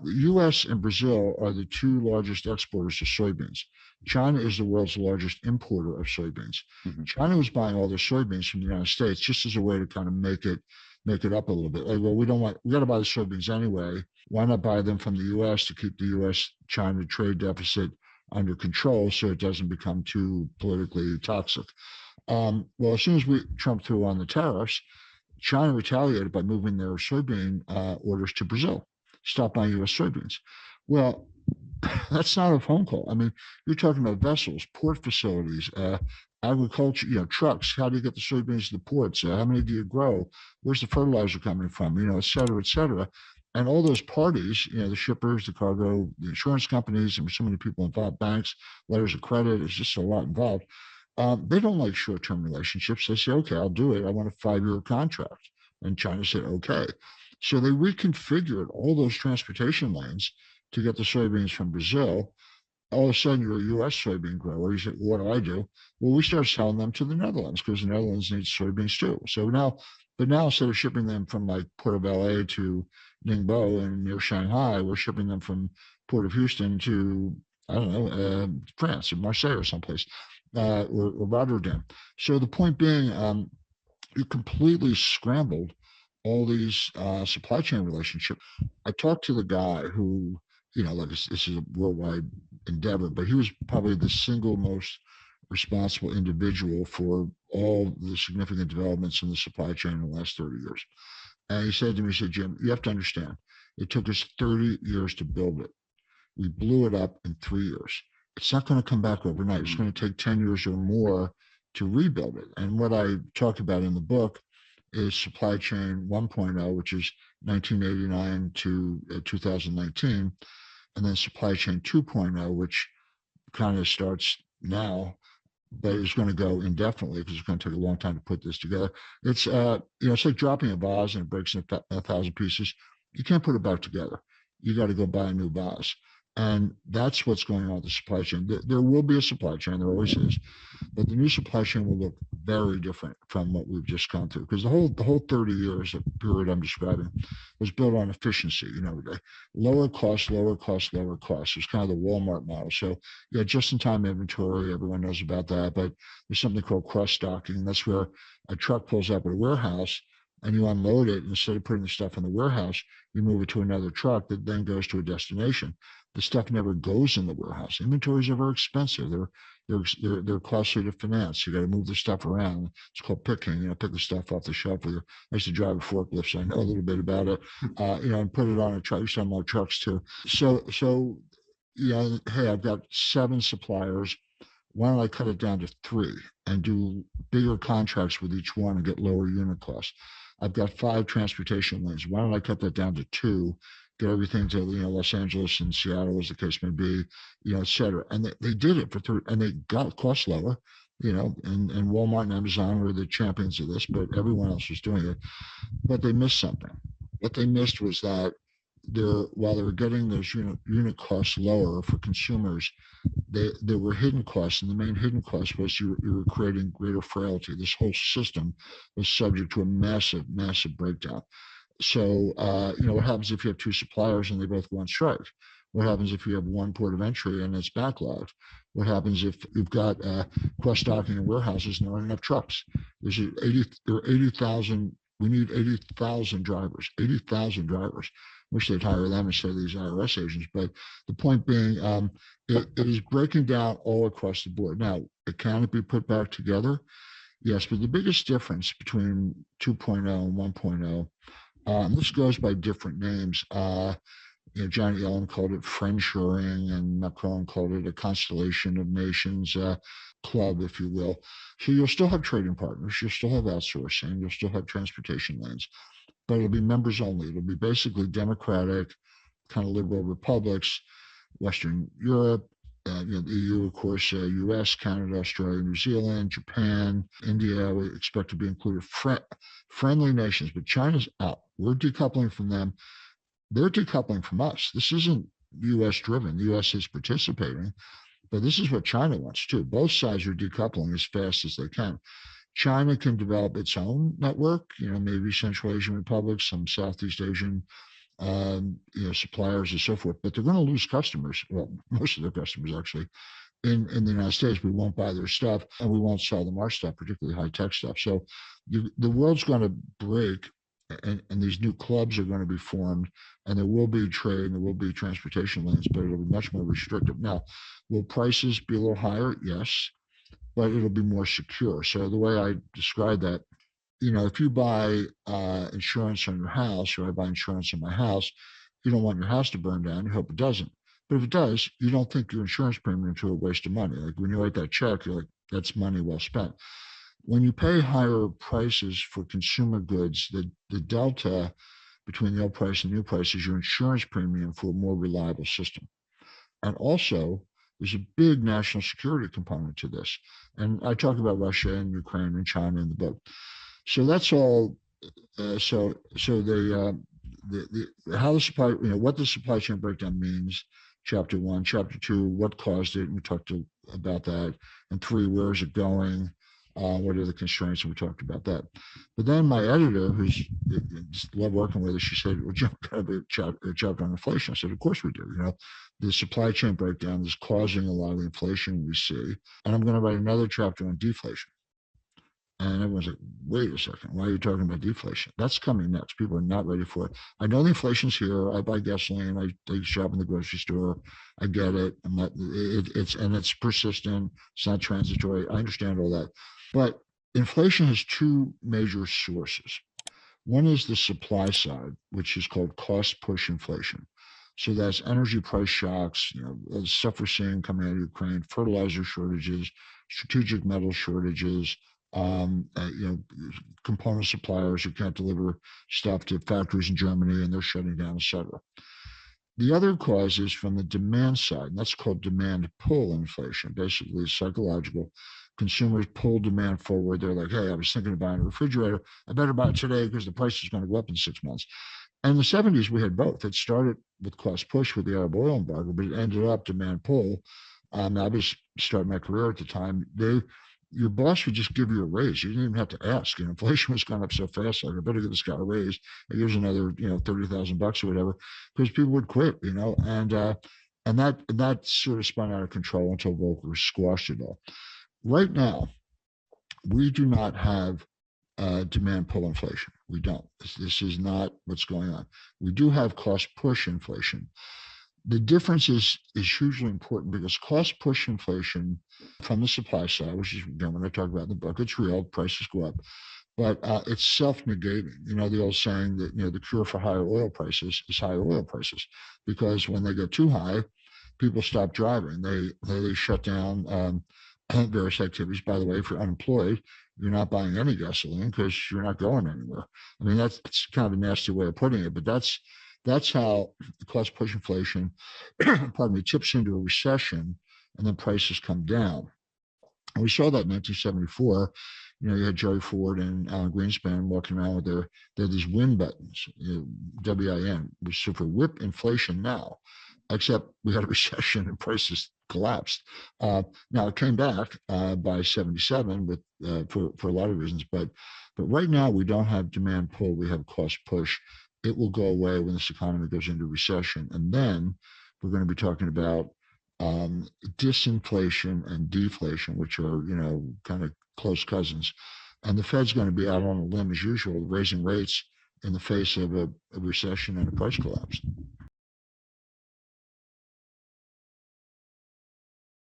The U.S. and Brazil are the two largest exporters of soybeans. China is the world's largest importer of soybeans. Mhm. China was buying all their soybeans from the United States just as a way to kind of make it up a little bit. Like, well, we got to buy the soybeans anyway. Why not buy them from the U.S. to keep the U.S.-China trade deficit under control so it doesn't become too politically toxic? Well, as soon as Trump threw on the tariffs, China retaliated by moving their soybean orders to Brazil, stop buying U.S. soybeans. Well, that's not a phone call. I mean, you're talking about vessels, port facilities, agriculture, trucks. How do you get the soybeans to the ports? How many do you grow? Where's the fertilizer coming from? Et cetera, et cetera. And all those parties, the shippers, the cargo, the insurance companies, and so many people involved, banks, letters of credit, there's just a lot involved. They don't like short-term relationships. They say, okay, I'll do it. I want a 5-year contract. And China said, okay. So they reconfigured all those transportation lanes to get the soybeans from Brazil. All of a sudden, you're a U.S. soybean grower. You say, what do? Well, we start selling them to the Netherlands because the Netherlands needs soybeans too. So now instead of shipping them from like Port of LA to Ningbo and near Shanghai, we're shipping them from Port of Houston to, I don't know, France or Marseille or someplace, or Rotterdam. So the point being, you completely scrambled all these supply chain relationships. I talked to the guy who, like this is a worldwide endeavor, but he was probably the single most responsible individual for all the significant developments in the supply chain in the last 30 years. And he said to me, Jim, you have to understand, it took us 30 years to build it. We blew it up in 3 years. It's not going to come back overnight. It's going to take 10 years or more to rebuild it. And what I talk about in the book is supply chain 1.0, which is 1989 to 2019, and then supply chain 2.0, which kind of starts now, but is going to go indefinitely because it's going to take a long time to put this together. It's it's like dropping a vase and it breaks in 1,000 pieces. You can't put it back together. You got to go buy a new vase. And that's what's going on with the supply chain. There will be a supply chain, there always is, but the new supply chain will look very different from what we've just gone through. Because the whole 30 years of period I'm describing was built on efficiency. Lower cost, lower cost, lower cost. It's kind of the Walmart model. So yeah, just-in-time inventory, everyone knows about that. But there's something called cross-stocking. That's where a truck pulls up at a warehouse and you unload it. Instead of putting the stuff in the warehouse, you move it to another truck that then goes to a destination. The stuff never goes in the warehouse. Inventories are very expensive. They're costly to finance. You got to move the stuff around. It's called picking. Pick the stuff off the shelf. I used to drive a forklift, so I know a little bit about it. And put it on a truck. I used to have more trucks too. So hey, I've got 7 suppliers. Why don't I cut it down to 3 and do bigger contracts with each one and get lower unit costs? I've got 5 transportation lanes. Why don't I cut that down to 2? Get everything to Los Angeles and Seattle, as the case may be, et cetera. And they did it for 3, and they got costs lower, and Walmart and Amazon were the champions of this, but everyone else was doing it. But they missed something. What they missed was that while they were getting those unit costs lower for consumers, there were hidden costs, and the main hidden cost was you were creating greater frailty. This whole system was subject to a massive, massive breakdown. So, what happens if you have 2 suppliers and they both go on strike? What happens if you have one port of entry and it's backlogged? What happens if you've got cross-docking in warehouses and there aren't enough trucks? There are 80,000. We need 80,000 drivers. 80,000 drivers. Wish they'd hire them instead of these IRS agents. But the point being, it is breaking down all across the board. Now, can it be put back together? Yes, but the biggest difference between 2.0 and 1.0, this goes by different names. Janet Yellen called it friendshoring, and Macron called it a constellation of nations club, if you will. So you'll still have trading partners, you'll still have outsourcing, you'll still have transportation lanes, but it'll be members only. It'll be basically democratic, kind of liberal republics, Western Europe, the EU, of course, US, Canada, Australia, New Zealand, Japan, India, we expect to be included. Friendly nations, but China's out. We're decoupling from them. They're decoupling from us. This isn't US driven. The US is participating, but this is what China wants too. Both sides are decoupling as fast as they can. China can develop its own network, maybe Central Asian republics, some Southeast Asian suppliers and so forth, but they're going to lose customers. Well, most of their customers actually in the United States. We won't buy their stuff, and we won't sell them our stuff, particularly high tech stuff. So the world's going to break, and these new clubs are going to be formed, and there will be trade, and there will be transportation lanes, but it'll be much more restrictive. Now, will prices be a little higher? Yes, but it'll be more secure. So the way I describe that, if you buy insurance on your house, or I buy insurance on my house, you don't want your house to burn down. You hope it doesn't. But if it does, you don't think your insurance premium to a waste of money. Like when you write that check, you're like, that's money well spent. When you pay higher prices for consumer goods, the delta between the old price and new price is your insurance premium for a more reliable system. And also, there's a big national security component to this. And I talk about Russia and Ukraine and China in the book. So that's all. So how the supply, what the supply chain breakdown means. Chapter 1, Chapter 2, what caused it, and we talked about that. And 3, where is it going? What are the constraints? And we talked about that. But then my editor, who's just love working with her, she said, "Well, Jim, got a chapter on inflation." I said, "Of course we do. The supply chain breakdown is causing a lot of the inflation we see, and I'm going to write another chapter on deflation." And everyone's like, wait a second, why are you talking about deflation? That's coming next. People are not ready for it. I know the inflation's here. I buy gasoline. I shop in the grocery store. I get it. It's persistent. It's not transitory. I understand all that. But inflation has two major sources. One is the supply side, which is called cost push inflation. So that's energy price shocks, stuff we're seeing coming out of Ukraine, fertilizer shortages, strategic metal shortages, component suppliers who can't deliver stuff to factories in Germany and they're shutting down, et cetera. The other cause is from the demand side, and that's called demand pull inflation. Basically, it's psychological. Consumers pull demand forward. They're like, hey, I was thinking of buying a refrigerator. I better buy it today because the price is going to go up in 6 months. And in the 70s, we had both. It started with cost push with the Arab oil embargo, but it ended up demand pull. I was starting my career at the time. Your boss would just give you a raise. You didn't even have to ask. Inflation was going up so fast. Like, I better give this guy a raise. Here's another, $30,000 or whatever, because people would quit. And that sort of spun out of control until Volcker squashed it all. Right now, we do not have demand pull inflation. We don't. This is not what's going on. We do have cost push inflation. The difference is hugely important because cost push inflation from the supply side, which is when I talk about in the book, it's real, prices go up, but it's self-negating. The old saying that the cure for higher oil prices is higher oil prices, because when they get too high, people stop driving. They shut down various activities. By the way, if you're unemployed, you're not buying any gasoline because you're not going anywhere. I mean, that's kind of a nasty way of putting it, but that's how cost push inflation, tips into a recession, and then prices come down. And we saw that in 1974. You had Jerry Ford and Alan Greenspan walking around with they had these win buttons, WIN, which stood for whip inflation now, except we had a recession and prices collapsed. Now it came back by 77 with for a lot of reasons, but right now we don't have demand pull, we have cost push. It will go away when this economy goes into recession, and then we're going to be talking about disinflation and deflation, which are kind of close cousins. And the Fed's going to be out on a limb as usual, raising rates in the face of a recession and a price collapse.